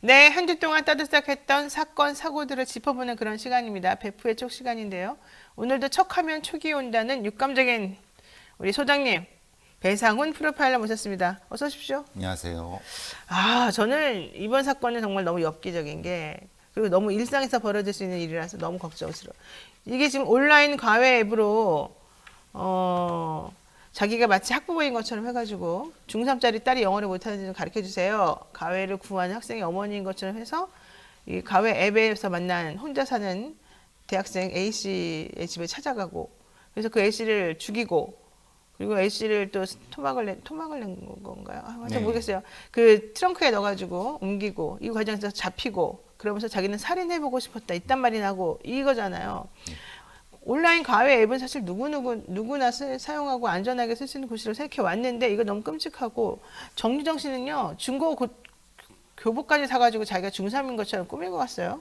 네, 한 주 동안 떠들썩했던 사건, 사고들을 짚어보는 그런 시간입니다. 배프의 촉 시간인데요. 오늘도 척하면 촉이 온다는 육감적인 우리 소장님, 배상훈 프로파일러 모셨습니다. 어서 오십시오. 안녕하세요. 저는 이번 사건은 정말 너무 엽기적인 게, 그리고 너무 일상에서 벌어질 수 있는 일이라서 너무 걱정스러워. 이게 지금 온라인 과외 앱으로, 자기가 마치 학부모인 것처럼 해가지고 중3짜리 딸이 영어를 못하는지 좀 가르쳐 주세요. 과외를 구하는 학생이 어머니인 것처럼 해서 이 과외 앱에서 만난 혼자 사는 대학생 A씨의 집에 찾아가고, 그래서 그 A씨를 죽이고, 그리고 A씨를 또 토막을 낸 건가요? 잘 네. 모르겠어요. 그 트렁크에 넣어가지고 옮기고, 이 과정에서 잡히고, 그러면서 자기는 살인해보고 싶었다. 이딴 말이 나고, 이거잖아요. 온라인 과외 앱은 사실 누구나 사용하고 안전하게 쓸 수 있는 곳으로 생각해 왔는데, 이거 너무 끔찍하고, 정유정 씨는요, 교복까지 사가지고 자기가 중3인 것처럼 꾸미고 왔어요.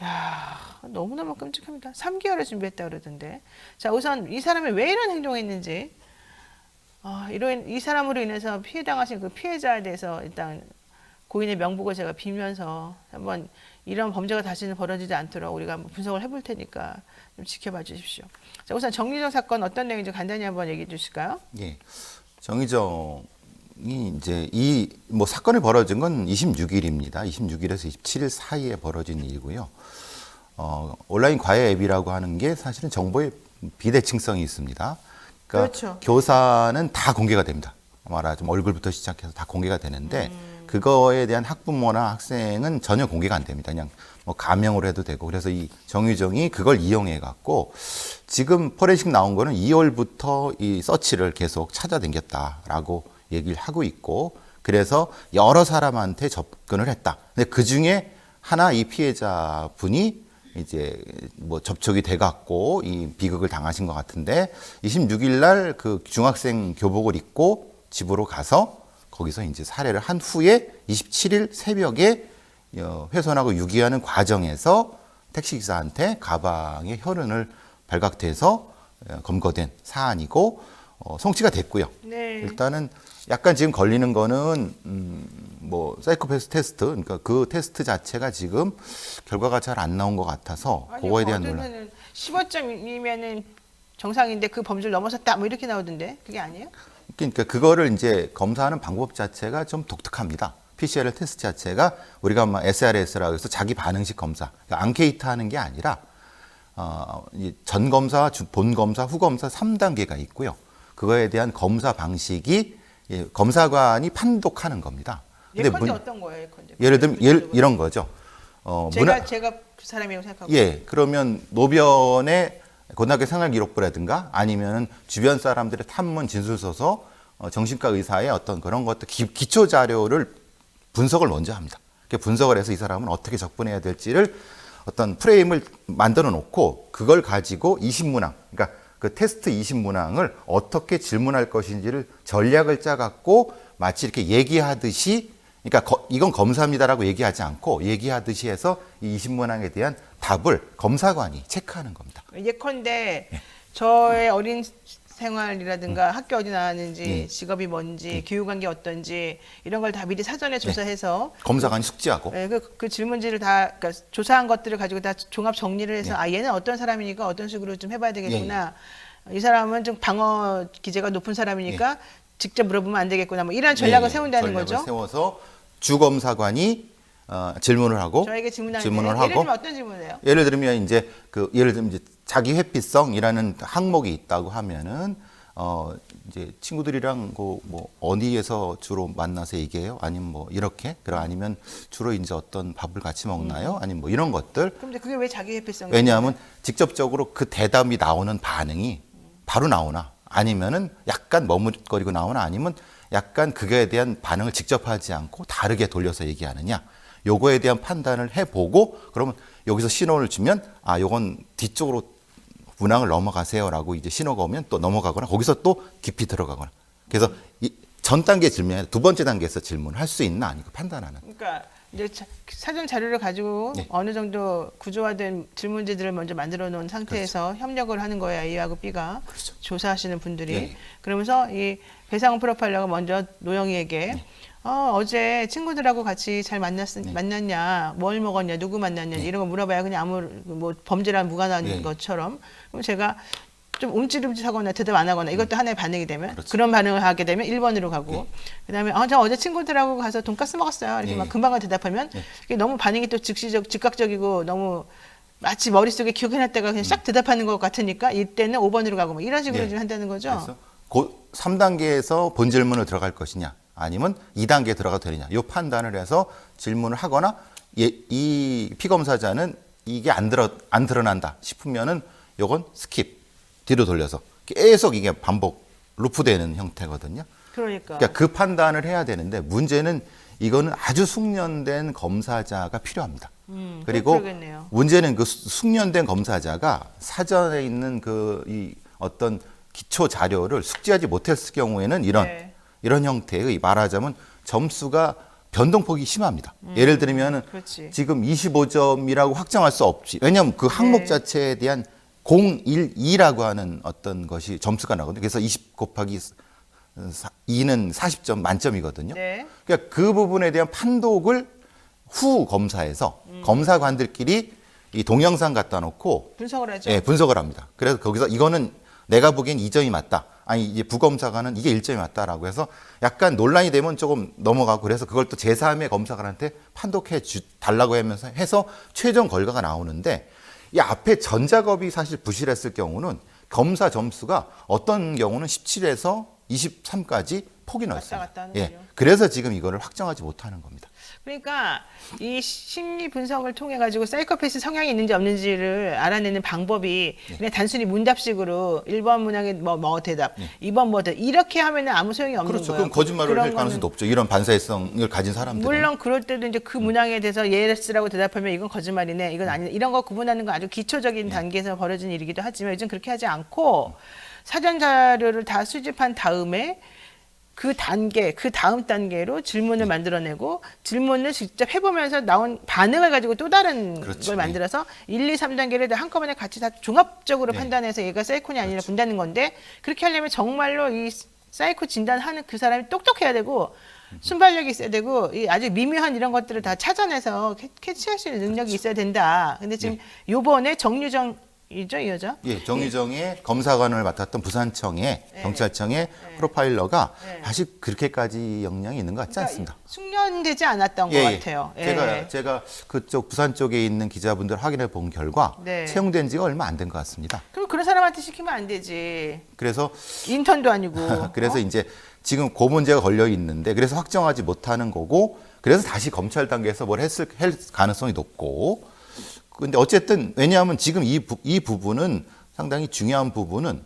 야, 너무너무 끔찍합니다. 3개월을 준비했다 그러던데. 자, 우선 이 사람이 왜 이런 행동을 했는지, 이 사람으로 인해서 피해당하신 그 피해자에 대해서 일단 고인의 명복을 제가 빌면서 한번 이런 범죄가 다시는 벌어지지 않도록 우리가 한번 분석을 해볼 테니까 좀 지켜봐 주십시오. 자, 우선 정유정 사건 어떤 내용인지 간단히 한번 얘기해 주실까요? 예. 정의정이 이제 사건이 벌어진 건 26일입니다. 26일에서 27일 사이에 벌어진 일이고요. 온라인 과외 앱이라고 하는 게 사실은 정보의 비대칭성이 있습니다. 그러니까 그렇죠. 교사는 다 공개가 됩니다. 말하자면 얼굴부터 시작해서 다 공개가 되는데 그거에 대한 학부모나 학생은 전혀 공개가 안 됩니다. 그냥 뭐 가명으로 해도 되고. 그래서 이 정유정이 그걸 이용해 갖고 지금 포렌식 나온 거는 2월부터 이 서치를 계속 찾아다녔다라고 얘기를 하고 있고, 그래서 여러 사람한테 접근을 했다. 근데 그 중에 하나 이 피해자분이 이제 뭐 접촉이 돼 갖고 이 비극을 당하신 것 같은데, 26일 날 그 중학생 교복을 입고 집으로 가서 거기서 이제 살해를 한 후에 27일 새벽에 훼손하고 유기하는 과정에서 택시기사한테 가방에 혈흔을 발각돼서 검거된 사안이고, 송치가 됐고요. 네. 일단은 약간 지금 걸리는 거는 뭐 사이코패스 테스트, 그러니까 그 테스트 자체가 지금 결과가 잘 안 나온 것 같아서 그거에 대한 논란. 15점이면은 정상인데 그 범주를 넘어섰다 뭐 이렇게 나오던데 그게 아니에요? 그러니까 그거를 이제 검사하는 방법 자체가 좀 독특합니다. PCR 테스트 자체가 우리가 SRS라고 해서 자기 반응식 검사, 그러니까 앙케이트 하는 게 아니라 전 검사, 본 검사, 후 검사 3단계가 있고요. 그거에 대한 검사 방식이 검사관이 판독하는 겁니다. 예컨대 어떤 거예요? 예컨대. 예를 들면 이런 거죠. 제가 그 사람이라고 생각하고. 예, 그러면 노변의 고등학교 생활기록부라든가 아니면 주변 사람들의 탐문 진술 써서 정신과 의사의 어떤 그런 것들 기초 자료를 분석을 먼저 합니다. 분석을 해서 이 사람은 어떻게 접근해야 될지를 어떤 프레임을 만들어 놓고 그걸 가지고 20문항, 그러니까 그 테스트 20문항을 어떻게 질문할 것인지를 전략을 짜갖고 마치 이렇게 얘기하듯이, 그러니까 이건 검사입니다라고 얘기하지 않고 얘기하듯이 해서 이 20문항에 대한 답을 검사관이 체크하는 겁니다. 예컨대 저의 어린 생활이라든가 학교 어디 나왔는지, 직업이 뭔지, 교육관계 어떤지 이런 걸 다 미리 사전에 조사해서 검사관이 숙지하고 그 질문지를 다 그러니까 조사한 것들을 가지고 다 종합 정리를 해서 얘는 어떤 사람이니까 어떤 식으로 좀 해봐야 되겠구나. 이 사람은 좀 방어 기제가 높은 사람이니까 직접 물어보면 안 되겠구나. 뭐 이런 전략을 세운다는 전략을 거죠. 세워서 주검사관이 질문을 하고 저에게 질문을 하고, 예를 들면 어떤 질문을 해요? 예를 들면 이제 자기 회피성이라는 항목이 있다고 하면은 이제 친구들이랑 뭐 어디에서 주로 만나서 얘기해요? 아니면 뭐 이렇게? 그럼 아니면 주로 이제 어떤 밥을 같이 먹나요? 아니면 뭐 이런 것들. 그런데 그게 왜 자기 회피성이? 왜냐하면 직접적으로 그 대답이 나오는 반응이 바로 나오나, 아니면은 약간 머뭇거리고 나오나, 아니면 약간 그거에 대한 반응을 직접 하지 않고 다르게 돌려서 얘기하느냐, 요거에 대한 판단을 해보고, 그러면 여기서 신호를 주면 요건 뒤쪽으로 문항을 넘어가세요라고 이제 신호가 오면 또 넘어가거나 거기서 또 깊이 들어가거나. 그래서 전 단계 질문이 두 번째 단계에서 질문할 수 있나 아니까 판단하는. 그러니까 이제 사전 자료를 가지고 어느 정도 구조화된 질문지들을 먼저 만들어 놓은 상태에서 협력을 하는 거예요. A하고 B가 조사하시는 분들이. 그러면서 이 배상훈 프로파일러가 먼저 노영이에게 어제 친구들하고 같이 잘 만났냐, 뭘 먹었냐, 누구 만났냐 네. 이런 거 물어봐야 그냥 아무 뭐 범죄랑 무관한 네. 것처럼. 그럼 제가 좀 움찔움찔하거나 대답 안 하거나 이것도 하나의 반응이 되면 그렇죠. 그런 반응을 하게 되면 1번으로 가고 네. 그다음에 저 어제 친구들하고 가서 돈가스 먹었어요. 이렇게 네. 막 금방 대답하면 네. 이게 너무 반응이 또 즉각적이고 너무 마치 머릿속에 기억해 놨다가 그냥 싹 대답하는 것 같으니까 이때는 5번으로 가고 뭐 이런 식으로 네. 좀 한다는 거죠. 그래서 3단계에서 본 질문을 들어갈 것이냐 아니면 2단계에 들어가도 되느냐 이 판단을 해서 질문을 하거나 이 피검사자는 이게 안 드러난다 싶으면은 요건 스킵 뒤로 돌려서 계속 이게 반복 루프되는 형태거든요. 그러니까. 그러니까 그 판단을 해야 되는데 문제는 이거는 아주 숙련된 검사자가 필요합니다. 그리고 그러겠네요. 문제는 그 숙련된 검사자가 사전에 있는 이 어떤 기초 자료를 숙지하지 못했을 경우에는 네. 이런 형태의 말하자면 점수가 변동폭이 심합니다. 예를 들면 그렇지. 지금 25점이라고 확정할 수 없지. 왜냐하면 그 항목 네. 자체에 대한 0, 1, 2라고 하는 어떤 것이 점수가 나거든요. 그래서 20 곱하기 2는 40점 만점이거든요. 네. 그러니까 그 부분에 대한 판독을 후 검사에서 검사관들끼리 이 동영상 갖다 놓고 분석을 하죠. 예, 분석을 합니다. 그래서 거기서 이거는 내가 보기엔 2점이 맞다. 아니 이제 부검사관은 이게 1점이 맞다라고 해서 약간 논란이 되면 조금 넘어가고 그래서 그걸 또 제3의 검사관한테 판독해 달라고 하면서 해서 최종 결과가 나오는데 이 앞에 전 작업이 사실 부실했을 경우는 검사 점수가 어떤 경우는 17에서 23까지 폭이 왔다 넓습니다. 갔다 하는 예. 거죠. 그래서 지금 이거를 확정하지 못하는 겁니다. 그러니까 이 심리 분석을 통해 가지고 사이코패스 성향이 있는지 없는지를 알아내는 방법이 그냥 단순히 문답식으로 1번 문항에 뭐 대답, 2번 뭐 대답 이렇게 하면은 아무 소용이 없는 그렇죠. 거예요. 그럼 거짓말을 그런 할 가능성이 거는 높죠. 이런 반사회성을 가진 사람들은. 물론 그럴 때도 이제 그 문항에 대해서 예스라고 대답하면 이건 거짓말이네, 이건 아니네 이런 거 구분하는 건 아주 기초적인 단계에서 벌어진 일이기도 하지만 요즘 그렇게 하지 않고 사전 자료를 다 수집한 다음에 그 단계, 그 다음 단계로 질문을 만들어내고 질문을 직접 해보면서 나온 반응을 가지고 또 다른 그렇죠. 걸 만들어서 1, 2, 3단계를 한꺼번에 같이 다 종합적으로 네. 판단해서 얘가 사이코냐 아니냐 본다는 건데 그렇게 하려면 정말로 이 사이코 진단하는 그 사람이 똑똑해야 되고 순발력이 있어야 되고 이 아주 미묘한 이런 것들을 다 찾아내서 캐치할 수 있는 능력이 있어야 된다. 근데 지금 요번에 정유정이죠, 이 여자? 예, 정유정의 검사관을 맡았던 부산청의 경찰청의 프로파일러가 네. 사실 그렇게까지 역량이 있는 것 같지 않습니다. 숙련되지 않았던 것 같아요. 예. 제가 그쪽 부산 쪽에 있는 기자분들 확인해 본 결과 네. 채용된 지가 얼마 안 된 것 같습니다. 그럼 그런 사람한테 시키면 안 되지. 그래서 인턴도 아니고. 그래서 이제 지금 그 문제가 걸려 있는데 그래서 확정하지 못하는 거고 그래서 다시 검찰 단계에서 할 가능성이 높고 근데 어쨌든 왜냐하면 지금 이 부분은 상당히 중요한 부분은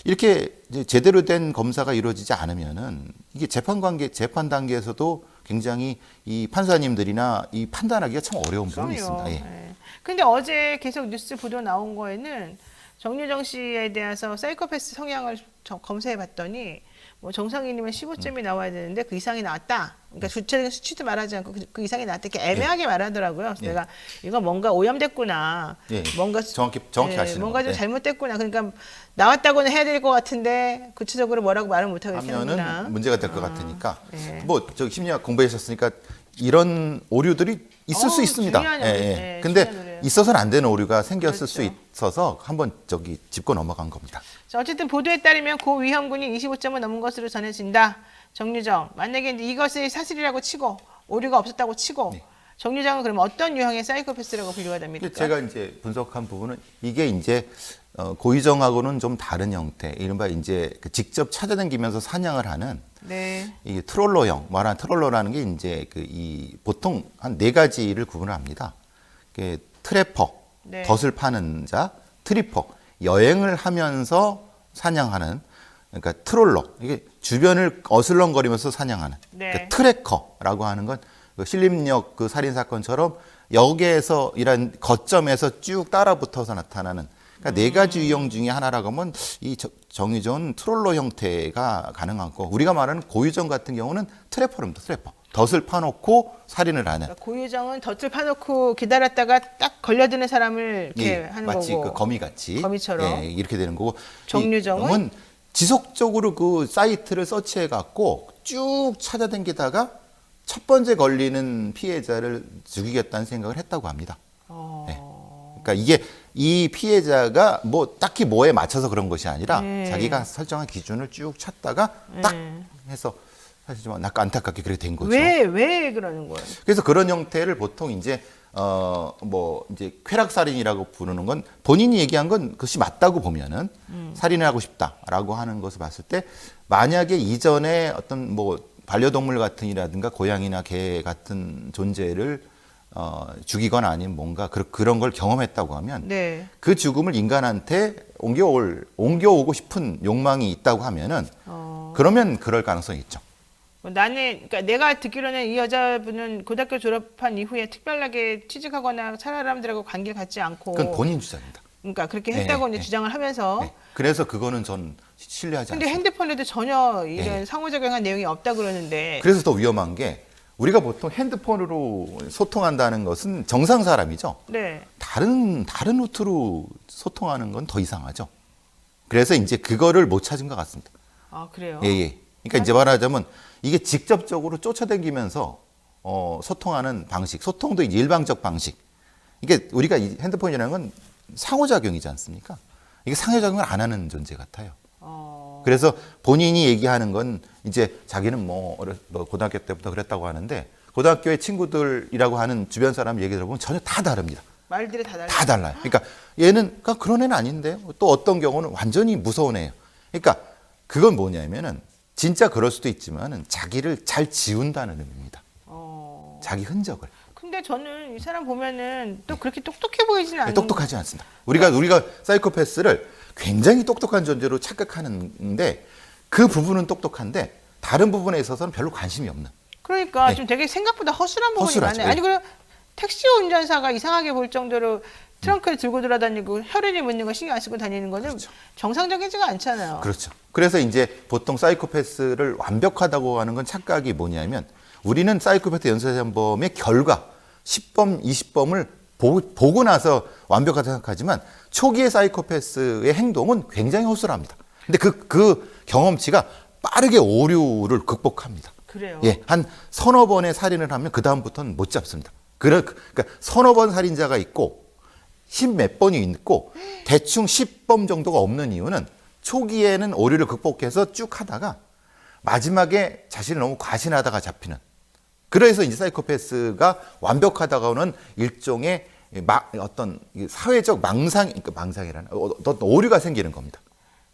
이렇게 이제 제대로 된 검사가 이루어지지 않으면은 이게 재판 단계에서도 굉장히 이 판사님들이나 이 판단하기가 참 어려운 부분이 있습니다. 예. 예. 근데 어제 계속 뉴스 보도 나온 거에는 정유정 씨에 대해서 사이코패스 성향을 검사해 봤더니 뭐 정상인이면 15점이 나와야 되는데 그 이상이 나왔다. 그러니까 구체적인 수치도 말하지 않고 그 이상이 나왔다. 이렇게 애매하게 말하더라고요. 그래서 내가 이거 뭔가 오염됐구나. 예. 뭔가 정확히 아시는 뭔가 좀 것 같아요. 잘못됐구나. 그러니까 나왔다고는 해야 될 것 같은데 구체적으로 뭐라고 말을 못 하겠게 하는구나. 하면은 문제가 될 것 같으니까 네. 뭐 저 심리학 공부하셨으니까 이런 오류들이 있을 수 있습니다. 중요한 오류. 네, 근데 중요한 오류예요. 있어서는 안 되는 오류가 생겼을 그렇죠. 수 있어서 한번 짚고 넘어간 겁니다. 자, 어쨌든 보도에 따르면 고 위험군이 25점을 넘은 것으로 전해진다. 정유정. 만약에 이제 이것이 사실이라고 치고 오류가 없었다고 치고 네. 정유정은 그러면 어떤 유형의 사이코패스라고 분류가 됩니까? 제가 이제 분석한 부분은 이게 이제 고의정하고는 좀 다른 형태, 이른바 이제 그 직접 찾아다니면서 사냥을 하는 네. 이게 트롤러형, 말하는 트롤러라는 게 이제 보통 한 4가지를 구분을 합니다. 이게 트래퍼, 네. 덫을 파는 자, 트리퍼, 여행을 하면서 사냥하는 그러니까 트롤러, 이게 주변을 어슬렁거리면서 사냥하는 네. 그러니까 트래커라고 하는 건 그 신림역 그 살인 사건처럼 역에서 이런 거점에서 쭉 따라붙어서 나타나는 그러니까 4가지 유형 중에 하나라고 하면 이 정유정은 트롤러 형태가 가능하고 우리가 말하는 고유정 같은 경우는 트래퍼입니다. 트래퍼. 덫을 파놓고 살인을 하는. 그러니까 고유정은 덫을 파놓고 기다렸다가 딱 걸려드는 사람을 이렇게 예, 하는 마치 거고. 그 거미같이. 거미처럼. 예, 이렇게 되는 거고. 정유정은? 은 지속적으로 그 사이트를 서치해 갖고 쭉 찾아다니다가 첫 번째 걸리는 피해자를 죽이겠다는 생각을 했다고 합니다. 네. 그러니까 이게 이 피해자가 뭐 딱히 뭐에 맞춰서 그런 것이 아니라 자기가 설정한 기준을 쭉 찾다가 딱 해서 사실 좀 안타깝게 그렇게 된 거죠. 왜 그러는 거예요? 그래서 그런 형태를 보통 이제 뭐 이제 쾌락살인이라고 부르는 건 본인이 얘기한 건 그것이 맞다고 보면은 살인을 하고 싶다라고 하는 것을 봤을 때 만약에 이전에 어떤 뭐 반려동물 같은이라든가 고양이나 개 같은 존재를 죽이거나 아니면 뭔가 그런 걸 경험했다고 하면 네. 그 죽음을 인간한테 옮겨오고 싶은 욕망이 있다고 하면은 그러면 그럴 가능성이 있죠. 그러니까 내가 듣기로는 이 여자분은 고등학교 졸업한 이후에 특별하게 취직하거나 사람들하고 관계를 갖지 않고. 그건 본인 주장입니다. 그러니까 그렇게 했다고 이제 주장을 하면서. 네. 그래서 그거는 전 신뢰하지 근데 않습니다. 핸드폰에도 전혀 이런 상호작용한 내용이 없다 그러는데. 그래서 더 위험한 게 우리가 보통 핸드폰으로 소통한다는 것은 정상 사람이죠. 네. 다른 루트로 소통하는 건 더 이상하죠. 그래서 이제 그거를 못 찾은 것 같습니다. 아, 그래요? 예. 그러니까 이제 말하자면 이게 직접적으로 쫓아다니면서 소통하는 방식, 소통도 이제 일방적 방식. 이게 우리가 이 핸드폰이라는 건 상호작용이지 않습니까? 이게 상호작용을 안 하는 존재 같아요. 그래서 본인이 얘기하는 건 이제 자기는 뭐 고등학교 때부터 그랬다고 하는데 고등학교의 친구들이라고 하는 주변 사람 얘기 들어보면 전혀 다 다릅니다. 말들이 다 달라요. 다 달라요. 그러니까 얘는 그런 애는 아닌데 또 어떤 경우는 완전히 무서운 애예요. 그러니까 그건 뭐냐면은 진짜 그럴 수도 있지만은 자기를 잘 지운다는 의미입니다. 자기 흔적을. 근데 저는 이 사람 보면은 또 그렇게 똑똑해 보이지는 않는. 똑똑하지 않습니다. 우리가 사이코패스를 굉장히 똑똑한 존재로 착각하는데 그 부분은 똑똑한데 다른 부분에 있어서는 별로 관심이 없는. 그러니까 네. 좀 되게 생각보다 허술한 부분이 허술하죠. 많아요. 아니 그럼 택시 운전사가 이상하게 볼 정도로 트렁크를 들고 돌아다니고 혈흔이 묻는 거 신경 안 쓰고 다니는 거는 그렇죠. 정상적이지가 않잖아요. 그렇죠. 그래서 이제 보통 사이코패스를 완벽하다고 하는 건 착각이 뭐냐면 우리는 사이코패스 연쇄살인범의 결과 10범, 20범을 보고 나서 완벽하다 생각하지만 초기의 사이코패스의 행동은 굉장히 허술합니다. 근데 그 경험치가 빠르게 오류를 극복합니다. 그래요. 예, 한 서너 번의 살인을 하면 그 다음부터는 못 잡습니다. 그러니까 서너 번 살인자가 있고 10몇 번이 있고 대충 10범 정도가 없는 이유는 초기에는 오류를 극복해서 쭉 하다가 마지막에 자신을 너무 과신하다가 잡히는. 그래서 이제 사이코패스가 완벽하다고는 일종의 어떤 사회적 망상이라는 어떤 오류가 생기는 겁니다.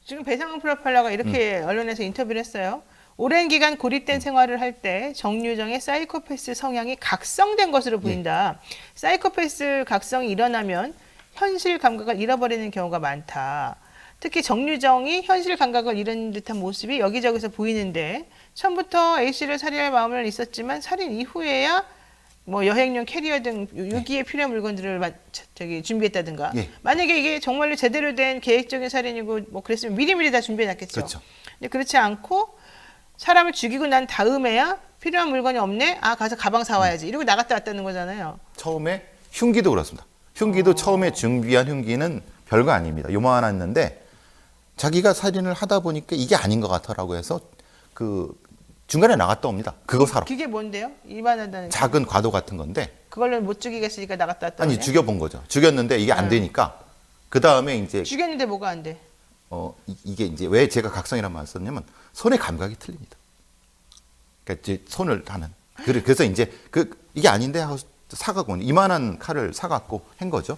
지금 배상훈 프로파일러가 이렇게 언론에서 인터뷰를 했어요. 오랜 기간 고립된 생활을 할 때 정유정의 사이코패스 성향이 각성된 것으로 보인다. 사이코패스 각성이 일어나면 현실 감각을 잃어버리는 경우가 많다. 특히 정유정이 현실 감각을 잃은 듯한 모습이 여기저기서 보이는데 처음부터 A씨를 살해할 마음은 있었지만 살인 이후에야 뭐 여행용 캐리어 등 유기에 필요한 물건들을 준비했다든가. 예. 만약에 이게 정말로 제대로 된 계획적인 살인이고 뭐 그랬으면 미리미리 다 준비해놨겠죠. 그렇죠. 근데 그렇지 않고 사람을 죽이고 난 다음에야 필요한 물건이 없네. 아 가서 가방 사와야지. 이러고 나갔다 왔다는 거잖아요. 처음에 흉기도 그렇습니다. 흉기도 처음에 준비한 흉기는 별거 아닙니다. 요만했는데 자기가 살인을 하다 보니까 이게 아닌 것 같아라고 해서 그 중간에 나갔다 옵니다. 그거 사러. 그게 뭔데요? 일반하다는 게. 작은 과도 같은 건데 그걸로 못 죽이겠으니까 나갔다 왔다. 아니 죽여본 거죠. 죽였는데 이게 안 되니까 그 다음에 이제 죽였는데 뭐가 안 돼? 이게 이제 왜 제가 각성이라는 말을 썼냐면 손의 감각이 틀립니다. 그러니까 이제 손을 하는. 그래서 이제 이게 아닌데 하고 사갖고 이만한 칼을 사갖고 한 거죠.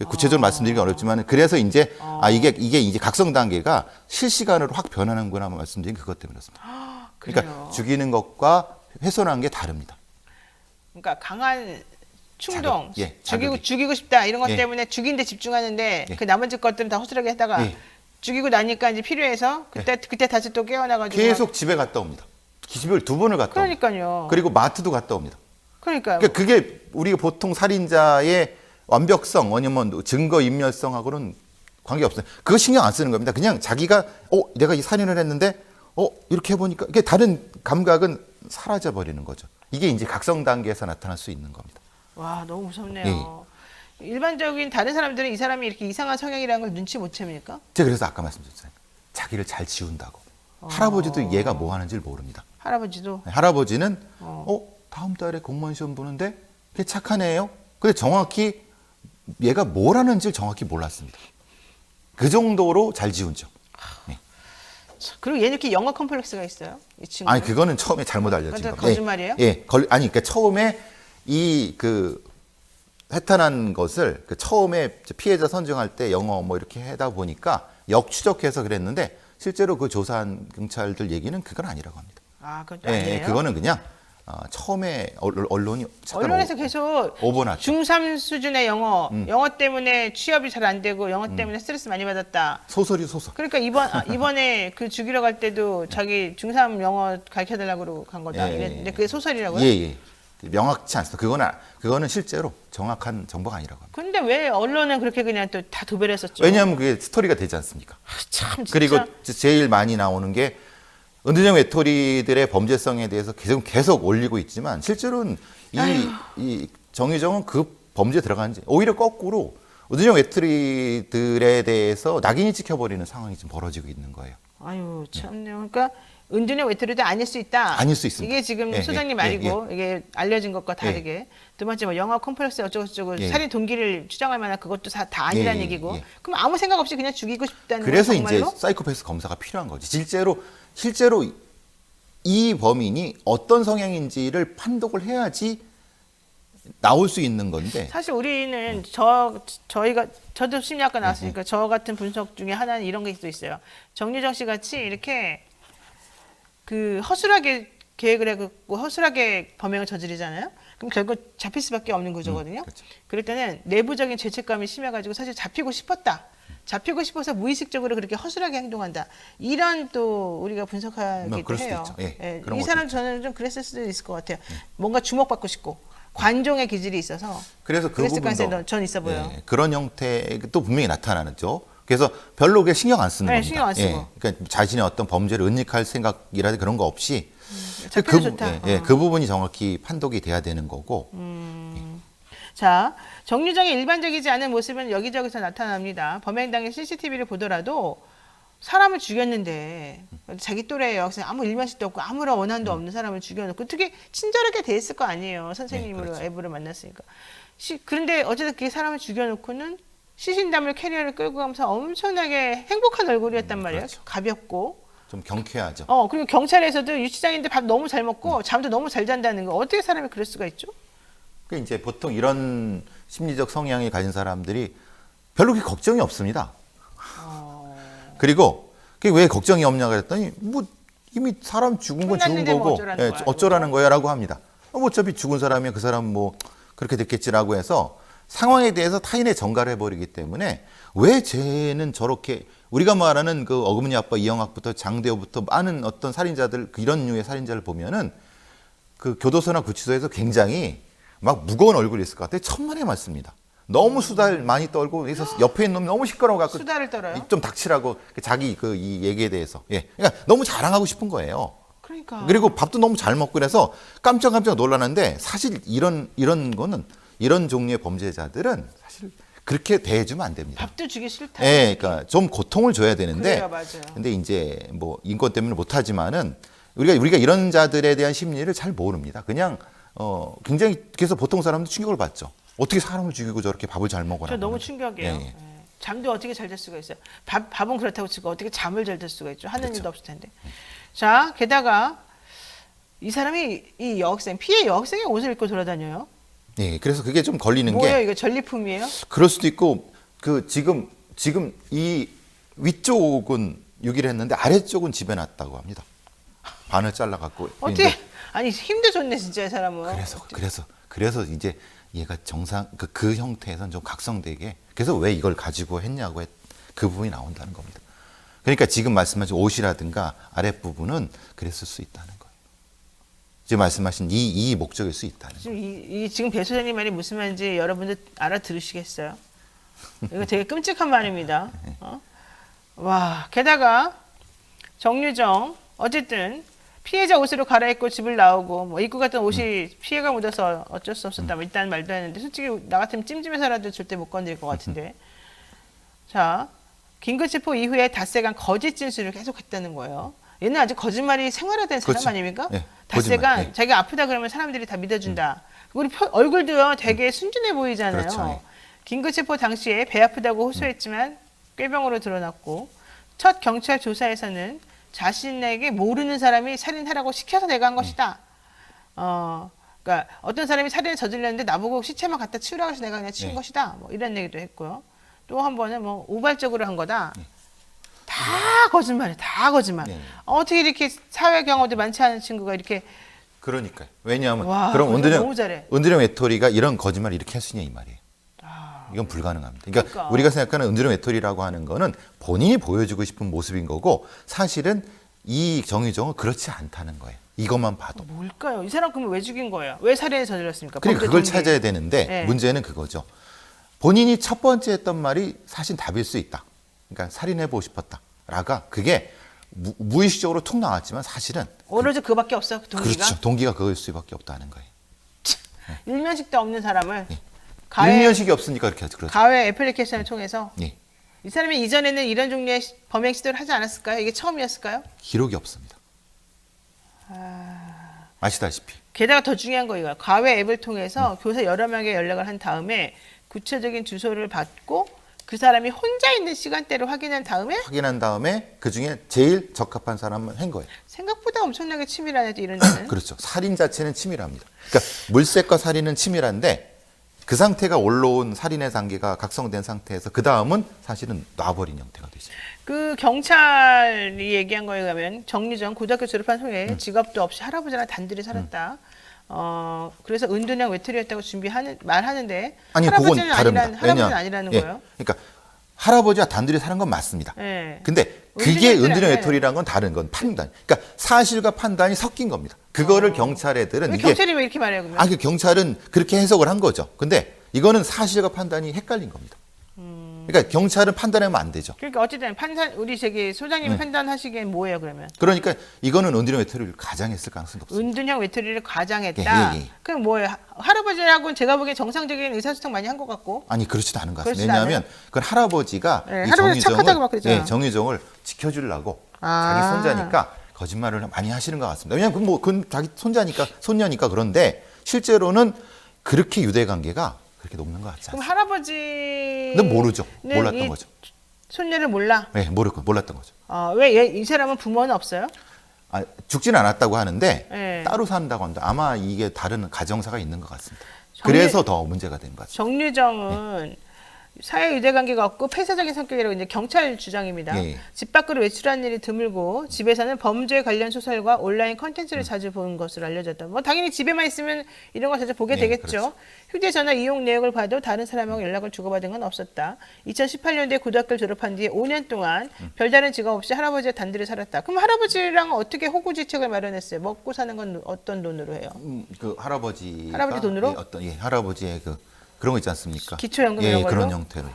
구체적으로 말씀드리기 어렵지만 그래서 이제 이게 이제 각성 단계가 실시간으로 확 변하는구나 말씀드린 그것 때문에 그렇습니다. 그러니까 죽이는 것과 훼손한 게 다릅니다. 그러니까 강한 충동, 자극, 죽이고 싶다 이런 것 예. 때문에 죽이는 데 집중하는데 예. 그 나머지 것들은 다 허술하게 했다가 예. 죽이고 나니까 이제 필요해서 그때 다시 또 깨어나가지고 계속 집에 갔다 옵니다. 집을 2번을 갔다 옵니다. 그러니까요. 그리고 마트도 갔다 옵니다. 그러니까요. 그러니까 그게 우리가 보통 살인자의 완벽성 아니면 증거 인멸성하고는 관계없어요. 그거 신경 안 쓰는 겁니다. 그냥 자기가 내가 이 살인을 했는데 이렇게 해보니까 이게 다른 감각은 사라져 버리는 거죠. 이게 이제 각성 단계에서 나타날 수 있는 겁니다. 와 너무 무섭네요. 일반적인 다른 사람들은 이 사람이 이렇게 이상한 성향이라는 걸 눈치 못 챕니까? 제가 그래서 아까 말씀드렸잖아요. 자기를 잘 지운다고. 할아버지도 얘가 뭐 하는지를 모릅니다. 할아버지도 할아버지는 다음 달에 공무원 시험 보는데 걔 착한 애예요. 근데 정확히 얘가 뭘 하는지 정확히 몰랐습니다. 그 정도로 잘 지운죠. 네. 그리고 얘는 이렇게 영어 컴플렉스가 있어요. 이 친구. 아니 그거는 처음에 잘못 알려진 그건 겁니다. 거짓말이에요? 아니 그러니까 처음에 이 그 해탄한 것을 그 처음에 피해자 선정할 때 영어 뭐 이렇게 하다 보니까 역추적해서 그랬는데 실제로 그 조사한 경찰들 얘기는 그건 아니라고 합니다. 아, 그건 또 아니에요? 그거는 그냥 처음에 언론이 잠깐 언론에서 계속 오버났죠. 중3 수준의 영어 때문에 취업이 잘 안 되고 영어 때문에 스트레스 많이 받았다. 소설. 그러니까 이번에 그 죽이러 갈 때도 자기 중3 영어 가르쳐 달라고 간 거다. 근데 그게 소설이라고요? 예. 명확치 않습니다. 그거는 실제로 정확한 정보가 아니라고 합니다. 근데 왜 언론은 그렇게 그냥 또 다 도배를 했었죠? 왜냐하면 그게 스토리가 되지 않습니까? 참 진짜. 그리고 제일 많이 나오는 게 은둔형 외톨이들의 범죄성에 대해서 계속 올리고 있지만 실제로는 이 정유정은 그 범죄에 들어간지 오히려 거꾸로 은둔형 외톨이들에 대해서 낙인이 찍혀버리는 상황이 지금 벌어지고 있는 거예요. 아유 참네요. 그러니까 은둔형 외톨이도 아닐 수 있다. 아닐 수 있습니다. 이게 지금 소장님 말이고 이게 알려진 것과 다르게 두 번째 뭐 영어 컴플렉스 어쩌고저쩌고 살인 동기를 추정할 만한 그것도 다 아니라는 얘기고 그럼 아무 생각 없이 그냥 죽이고 싶다는 그래서 거예요, 정말로? 이제 사이코패스 검사가 필요한 거지. 실제로 이 범인이 어떤 성향인지를 판독을 해야지 나올 수 있는 건데 사실 우리는 저도 심리학과 나왔으니까 저 같은 분석 중에 하나는 이런 게 또 있어요. 정유정 씨 같이 이렇게 그 허술하게 계획을 해갖고 허술하게 범행을 저지르잖아요. 그럼 결국 잡힐 수밖에 없는 구조거든요. 그렇죠. 그럴 때는 내부적인 죄책감이 심해가지고 사실 잡히고 싶었다. 잡히고 싶어서 무의식적으로 그렇게 허술하게 행동한다. 이런 또 우리가 분석하기도 그럴 수도 해요. 있죠. 그런 이 것도 사람 있죠. 저는 좀 그랬을 수도 있을 것 같아요. 뭔가 주목받고 싶고 관종의 기질이 있어서 그래서 그 그랬을 부분도 가능성이 전 있어 보여요. 그런 형태도 분명히 나타나죠. 그래서 별로 그게 신경 안 쓰는 겁니다. 신경 안 쓰고. 그러니까 자신의 어떤 범죄를 은닉할 생각이라든지 그런 거 없이 잡혀도 좋다. 그 부분이 정확히 판독이 돼야 되는 거고. 자, 정유정의 일반적이지 않은 모습은 여기저기서 나타납니다. 범행 당일 CCTV를 보더라도 사람을 죽였는데 자기 또래 여학생 아무 일면식도 없고 아무런 원한도 없는 사람을 죽여놓고 어떻게 친절하게 대했을 거 아니에요. 선생님으로 그렇죠. 애부를 만났으니까. 그런데 어쨌든 그게 사람을 죽여놓고는 시신담을 캐리어를 끌고 가면서 엄청나게 행복한 얼굴이었단 말이에요. 그렇죠. 가볍고. 좀 경쾌하죠. 그리고 경찰에서도 유치장인데 밥 너무 잘 먹고 잠도 너무 잘 잔다는 거. 어떻게 사람이 그럴 수가 있죠? 그 이제 보통 이런 심리적 성향을 가진 사람들이 별로 그렇게 걱정이 없습니다. 그리고 그게 왜 걱정이 없냐 그랬더니 뭐 이미 사람 죽은 건 죽은 끝났는데 뭐 거고 어쩌라는 거야, 어쩌라는 거야라고 합니다. 뭐 어차피 죽은 사람이면 그 사람 뭐 그렇게 됐겠지라고 해서 상황에 대해서 타인의 전가를 해버리기 때문에 왜 쟤는 저렇게 우리가 말하는 그 어금니 아빠 이영학부터 장대호부터 많은 어떤 살인자들 이런 류의 살인자를 보면은 그 교도소나 구치소에서 굉장히 막 무거운 얼굴이 있을 것 같아요. 천만에 맞습니다. 너무 수다를 많이 떨고 그래서 옆에 있는 놈이 너무 시끄러워갖고 수다를 떨어요? 좀 닥치라고 자기 그 이 얘기에 대해서 그러니까 너무 자랑하고 싶은 거예요. 그러니까. 그리고 밥도 너무 잘 먹고 그래서 깜짝깜짝 놀라는데 사실 이런 거는 이런 종류의 범죄자들은 사실 그렇게 대해주면 안 됩니다. 밥도 주기 싫다. 그러니까 좀 고통을 줘야 되는데 그래요, 맞아요. 근데 이제 뭐 인권 때문에 못하지만은 우리가 이런 자들에 대한 심리를 잘 모릅니다. 그냥 굉장히 그래서 보통 사람도 충격을 받죠. 어떻게 사람을 죽이고 저렇게 밥을 잘 먹어라. 저 너무 충격이에요. 예. 잠도 어떻게 잘 잘 수가 있어요. 밥은 그렇다고 치고 어떻게 잠을 잘 잘 수가 있죠. 하는 그렇죠. 일도 없을 텐데. 자, 게다가 이 사람이 이 여학생, 피해 여학생의 옷을 입고 돌아다녀요. 네, 그래서 그게 좀 걸리는 뭐예요? 게 이거 전리품이에요? 그럴 수도 있고 그 지금 이 위쪽은 유기를 했는데 아래쪽은 집에 놨다고 합니다. 반을 잘라갖고. 어떻게? 아니 힘도 좋네 진짜 이 사람은. 그래서 이제 얘가 정상 그 형태에서는 좀 각성되게 그래서 왜 이걸 가지고 했냐고 그 부분이 나온다는 겁니다. 그러니까 지금 말씀하신 옷이라든가 아랫부분은 그랬을 수 있다는 거예요. 지금 말씀하신 이 목적일 수 있다는 거예요. 지금 배 소장님 말이 무슨 말인지 여러분들 알아들으시겠어요? 이거 되게 끔찍한 말입니다. 와, 게다가 정유정 어쨌든 피해자 옷으로 갈아입고 집을 나오고 뭐 입고 갔던 옷이 피해가 묻어서 어쩔 수 없었다. 뭐 일단 말도 했는데 솔직히 나 같으면 찜찜해서라도 절대 못 건드릴 것 같은데. 자, 긴급 체포 이후에 닷새간 거짓 진술을 계속했다는 거예요. 얘는 아직 거짓말이 생활화된 사람 그렇죠. 아닙니까? 예, 닷새가 거짓말, 예. 자기가 아프다 그러면 사람들이 다 믿어준다. 그리고 얼굴도요 되게 순진해 보이잖아요. 그렇죠, 예. 긴급체포 당시에 배 아프다고 호소했지만 꾀병으로 드러났고 첫 경찰 조사에서는 자신에게 모르는 사람이 살인하라고 시켜서 내가 한 것이다. 그러니까 어떤 사람이 살인을 저질렀는데 나보고 시체만 갖다 치우라고 해서 내가 그냥 치운 네. 것이다. 뭐 이런 얘기도 했고요. 또 한 번은 뭐 우발적으로 한 거다. 다 거짓말이에요. 다 거짓말. 네. 어떻게 이렇게 사회 경험도 많지 않은 친구가 이렇게 그러니까요. 왜냐하면 와, 그럼 그거 너무 잘해. 은둔형 외톨이가 이런 거짓말을 이렇게 할 수 있냐 이 말이에요. 이건 불가능합니다. 그러니까 우리가 생각하는 은둔형 외톨이라고 하는 거는 본인이 보여주고 싶은 모습인 거고 사실은 이 정유정은 그렇지 않다는 거예요. 이것만 봐도. 뭘까요? 이 사람 그러면 왜 죽인 거예요? 왜 살인을 저질렀습니까? 그러니까 범죄 그걸 동기. 찾아야 되는데 네. 문제는 그거죠. 본인이 첫 번째 했던 말이 사실 답일 수 있다. 그러니까 살인해보고 싶었다.라가 그게 무의식적으로 툭 나왔지만 사실은 오로지 그밖에 없어 동기가. 그렇죠. 동기가 그거일 수밖에 없다는 거예요. 일면식도 없는 사람을 예. 가해 일면식이 없으니까 그렇게 하죠. 그렇죠. 가해 애플리케이션을 통해서 예. 이 사람이 이전에는 이런 종류의 범행 시도를 하지 않았을까요? 이게 처음이었을까요? 기록이 없습니다. 아시다시피. 게다가 더 중요한 거 이거야. 가해 앱을 통해서 교사 여러 명에게 연락을 한 다음에 구체적인 주소를 받고 그 사람이 혼자 있는 시간대를 확인한 다음에 확인한 다음에 그 중에 제일 적합한 사람을 한 거예요. 생각보다 엄청나게 치밀하네 이런 데는. 그렇죠. 살인 자체는 치밀합니다. 그러니까 물색과 살인은 치밀한데 그 상태가 올라온 살인의 단계가 각성된 상태에서 그 다음은 사실은 놔버린 형태가 되죠. 그 경찰이 얘기한 거에 가면 정유정 고등학교 졸업한 후에 직업도 없이 할아버지랑 단둘이 살았다. 그래서 은둔형 외톨이였다고 말하는데 아니 그건 할아버지는 다릅니다. 할아버지는 아니라는 예, 거예요. 그러니까 할아버지와 단둘이 사는 건 맞습니다. 예. 근데 그게 은둔형 은둔형 외톨이 외톨이라는 건 다른 건 판단. 그러니까 사실과 판단이 섞인 겁니다. 그거를 경찰 애들은 왜 이게 경찰이 왜 이렇게 말해요 그러면? 그 경찰은 그렇게 해석을 한 거죠. 근데 이거는 사실과 판단이 헷갈린 겁니다. 그러니까 경찰은 판단하면 안 되죠. 그러니까 어쨌든 우리 소장님이 판단하시기엔 뭐예요 그러면? 그러니까 이거는 은둔형 외톨이를 가장했을 가능성이 높습니다. 은둔형 외톨이를 과장했다. 예. 그럼 뭐예요? 할아버지하고는 제가 보기엔 정상적인 의사소통 많이 한 것 같고. 아니 그렇지도 않은 것 그렇지도 같습니다. 왜냐하면 그건 할아버지가 네, 이 할아버지 착하다고 막 그러잖아요. 정유정을 지켜주려고 아. 자기 손자니까 거짓말을 많이 하시는 것 같습니다. 왜냐하면 그건 자기 손녀니까 그런데 실제로는 그렇게 유대 관계가 그렇게 높는 것 같지 그럼 않습니다. 할아버지는 모르죠. 몰랐던 거죠. 손녀를 몰라. 네, 몰랐던 거죠. 왜 이 사람은 부모는 없어요? 죽지는 않았다고 하는데 네. 따로 산다고 합니다. 아마 이게 다른 가정사가 있는 것 같습니다. 정유- 그래서 더 문제가 된 것 같습니다. 정유정은 사회 유대 관계가 없고 폐쇄적인 성격이라고 이제 경찰 주장입니다. 예. 집 밖으로 외출하는 일이 드물고 집에서는 범죄 관련 소설과 온라인 컨텐츠를 자주 보는 것으로 알려졌다. 뭐 당연히 집에만 있으면 이런 거 자주 보게 네, 되겠죠. 그렇죠. 휴대전화 이용 내역을 봐도 다른 사람하고 연락을 주고받은 건 없었다. 2018년도에 고등학교를 졸업한 뒤에 5년 동안 별다른 직업 없이 할아버지와 단둘이 살았다. 그럼 할아버지랑 어떻게 호구지책을 마련했어요? 먹고 사는 건 어떤 돈으로 해요? 그 할아버지 돈으로? 할아버지의 그런 거 있지 않습니까? 기초연금 예, 이런 걸로? 그런 형태로.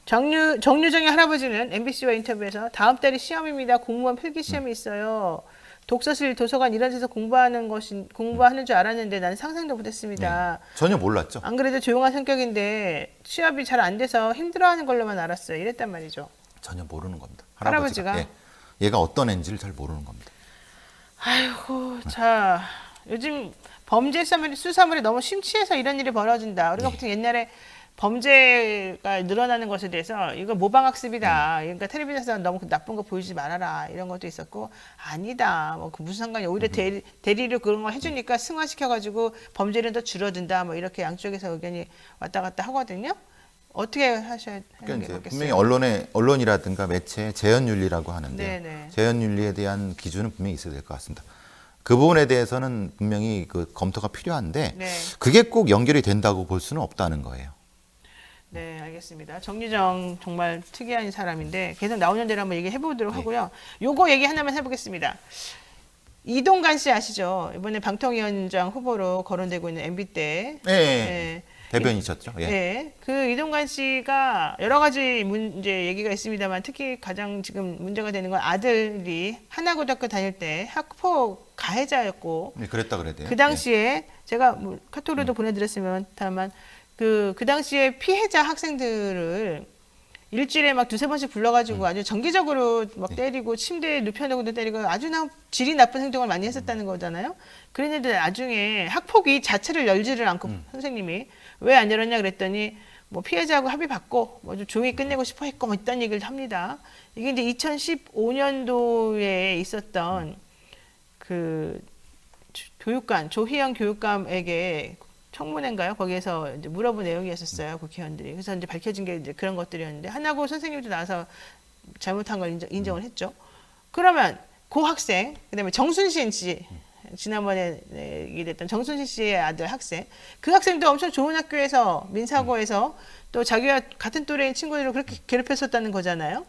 정유정의 할아버지는 MBC와 인터뷰에서 다음 달이 시험입니다. 공무원 필기 시험이 있어요. 독서실, 도서관 이런 데서 공부하는 줄 알았는데 나는 상상도 못했습니다. 전혀 몰랐죠. 안 그래도 조용한 성격인데 취업이 잘 안 돼서 힘들어하는 걸로만 알았어요. 이랬단 말이죠. 전혀 모르는 겁니다. 할아버지가? 예, 얘가 어떤 애인지를 잘 모르는 겁니다. 아이고, 자 요즘 범죄 수사물이 너무 심취해서 이런 일이 벌어진다. 우리가 보통 옛날에 범죄가 늘어나는 것에 대해서 이거 모방학습이다. 그러니까 텔레비전에서 너무 나쁜 거 보이지 말아라. 이런 것도 있었고 아니다. 뭐 그 무슨 상관이야. 오히려 대리로 그런 거 해주니까 승화시켜가지고 범죄는 더 줄어든다. 뭐 이렇게 양쪽에서 의견이 왔다 갔다 하거든요. 어떻게 하셔야 하는 그러니까 게 이제 맞겠어요? 분명히 언론이라든가 매체의 재현윤리라고 하는데 네네. 재현윤리에 대한 기준은 분명히 있어야 될 것 같습니다. 그 부분에 대해서는 분명히 그 검토가 필요한데 네. 그게 꼭 연결이 된다고 볼 수는 없다는 거예요. 네, 알겠습니다. 정유정 정말 특이한 사람인데 계속 나오는 대로 한번 얘기해 보도록 하고요. 요거 얘기 하나만 해보겠습니다. 이동관 씨 아시죠? 이번에 방통위원장 후보로 거론되고 있는 MB 때. 네. 대변이셨죠. 예. 네, 그 이동관 씨가 여러 가지 문제 얘기가 있습니다만 특히 가장 지금 문제가 되는 건 아들이 하나고등학교 다닐 때 학폭 가해자였고 네, 그랬다 그래야 돼요. 그 당시에 제가 뭐 카톡으로도 보내드렸으면 다만 그 당시에 피해자 학생들을 일주일에 막 두세 번씩 불러가지고 아주 정기적으로 막 때리고 침대에 눕혀놓고도 때리고 아주 질이 나쁜 행동을 많이 했었다는 거잖아요. 그랬는데 나중에 학폭위 자체를 열지를 않고 선생님이 왜 안 열었냐 그랬더니 뭐 피해자하고 합의 받고 뭐 좀 조용히 끝내고 싶어 했고 뭐 이딴 얘기를 합니다. 이게 이제 2015년도에 있었던 그 교육감 조희영 교육감에게 청문회인가요? 거기에서 이제 물어본 내용이었었어요, 국회의원들이. 그래서 이제 밝혀진 게 이제 그런 것들이었는데 하나고 선생님도 나와서 잘못한 걸 인정을 했죠. 그러면 고 학생, 그다음에 정순신 씨, 지난번에 얘기됐던 정순신 씨의 아들 학생, 그 학생도 엄청 좋은 학교에서 민사고에서 또 자기와 같은 또래인 친구들을 그렇게 괴롭혔었다는 거잖아요.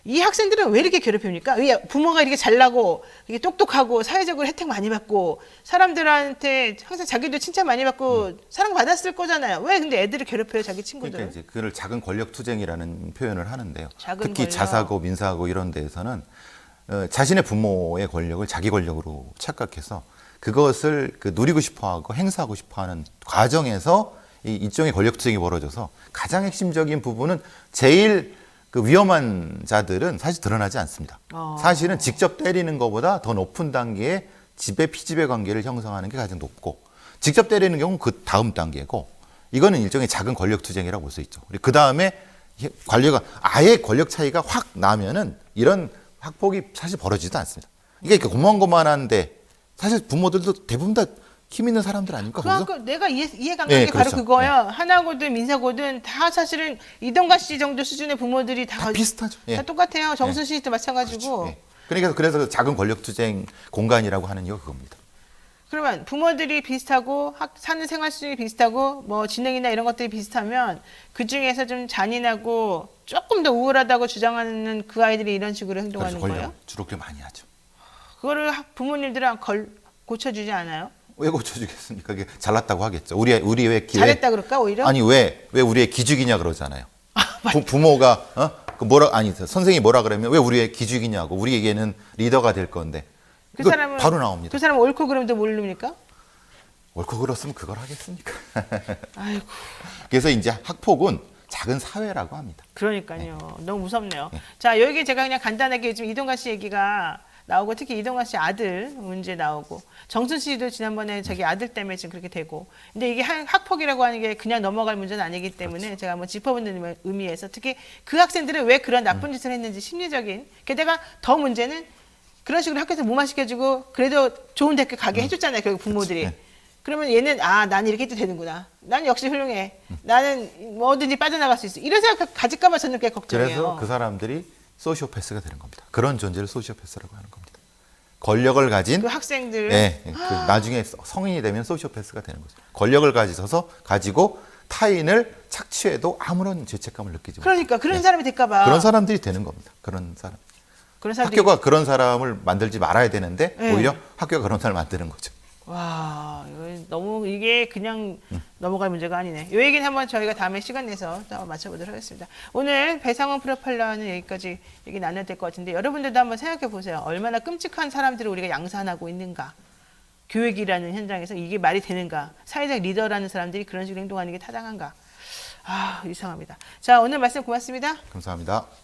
이 학생들은 왜 이렇게 괴롭힙니까? 왜 부모가 이렇게 잘나고 이게 똑똑하고 사회적으로 혜택 많이 받고 사람들한테 항상 자기도 칭찬 많이 받고 사랑받았을 거잖아요. 왜 근데 애들을 괴롭혀요, 자기 친구들? 그러니까 이제 그걸 작은 권력 투쟁이라는 표현을 하는데요. 작은 특히 권력. 자사고, 민사고 이런 데에서는 자신의 부모의 권력을 자기 권력으로 착각해서 그것을 누리고 싶어하고 행사하고 싶어하는 과정에서 이 일종의 권력 투쟁이 벌어져서 가장 핵심적인 부분은 제일 그 위험한 자들은 사실 드러나지 않습니다. 사실은 직접 때리는 것보다 더 높은 단계의 지배 피지배 관계를 형성하는 게 가장 높고 직접 때리는 경우는 그 다음 단계고 이거는 일종의 작은 권력 투쟁이라고 볼 수 있죠. 그 다음에 관료가 아예 권력 차이가 확 나면은 이런 학폭이 사실 벌어지지도 않습니다. 이게 고만고만한데 사실 부모들도 대부분 다 힘 있는 사람들 아닙니까? 그러니까 내가 이해가 안 가는 네, 게 바로 그렇죠. 그거예요. 하나고든 민사고든 다 사실은 이동관 씨 정도 수준의 부모들이 다 비슷하죠. 예. 다 똑같아요. 정순신 씨도 마찬가지고. 예. 그러니까 그래서 작은 권력 투쟁 공간이라고 하는 이유가 그겁니다. 그러면 부모들이 비슷하고 사는 생활 수준이 비슷하고 뭐 지능이나 이런 것들이 비슷하면 그 중에서 좀 잔인하고 조금 더 우월하다고 주장하는 그 아이들이 이런 식으로 행동하는 그렇죠. 거예요? 주로 그렇게 많이 하죠. 그거를 부모님들은 고쳐주지 않아요? 왜 고쳐주겠습니까? 그게 잘났다고 하겠죠. 우리 왜 잘했다 그럴까 오히려? 아니 왜 우리의 기죽이냐 그러잖아요. 부모가 선생이 뭐라 그러면 왜 우리의 기죽이냐고 우리에게는 리더가 될 건데 그 사람은 바로 나옵니다. 그 사람은 옳고 그름도 모릅니까? 옳고 그렇으면 그걸 하겠습니까? 아이고. 그래서 이제 학폭은 작은 사회라고 합니다. 그러니까요. 너무 무섭네요. 자, 여기 제가 그냥 간단하게 지금 이동관 씨 얘기가 나오고 특히 이동관 씨 아들 문제 나오고 정순 씨도 지난번에 자기 아들 때문에 지금 그렇게 되고 근데 이게 학폭이라고 하는 게 그냥 넘어갈 문제는 아니기 때문에 제가 한번 짚어보는 의미에서 특히 그 학생들은 왜 그런 나쁜 짓을 했는지 심리적인 게다가 더 문제는 그런 식으로 학교에서 무마시켜주고 그래도 좋은 대학교 가게 해줬잖아요. 결국 부모들이. 그러면 얘는 난 이렇게 해도 되는구나. 난 역시 훌륭해. 나는 뭐든지 빠져나갈 수 있어. 이런 생각 가질까 봐 저는 꽤 걱정해요. 그래서 그 사람들이 소시오패스가 되는 겁니다. 그런 존재를 소시오패스라고 하는 겁니다. 권력을 가진 그 학생들. 네, 나중에 성인이 되면 소시오패스가 되는 거죠. 권력을 가지고 타인을 착취해도 아무런 죄책감을 느끼지 못해요. 그러니까 그런 사람이 될까 봐. 그런 사람들이 되는 겁니다. 그런 사람. 그런 사람들이 학교가 그런 사람을 만들지 말아야 되는데 네. 오히려 학교가 그런 사람을 만드는 거죠. 와, 이게 그냥 넘어갈 문제가 아니네. 이 얘기는 한번 저희가 다음에 시간 내서 또 한번 맞춰보도록 하겠습니다. 오늘 배상원 프로파일러는 여기까지 얘기 나눠야 될 것 같은데 여러분들도 한번 생각해 보세요. 얼마나 끔찍한 사람들을 우리가 양산하고 있는가. 교육이라는 현장에서 이게 말이 되는가. 사회적 리더라는 사람들이 그런 식으로 행동하는 게 타당한가. 이상합니다. 자, 오늘 말씀 고맙습니다. 감사합니다.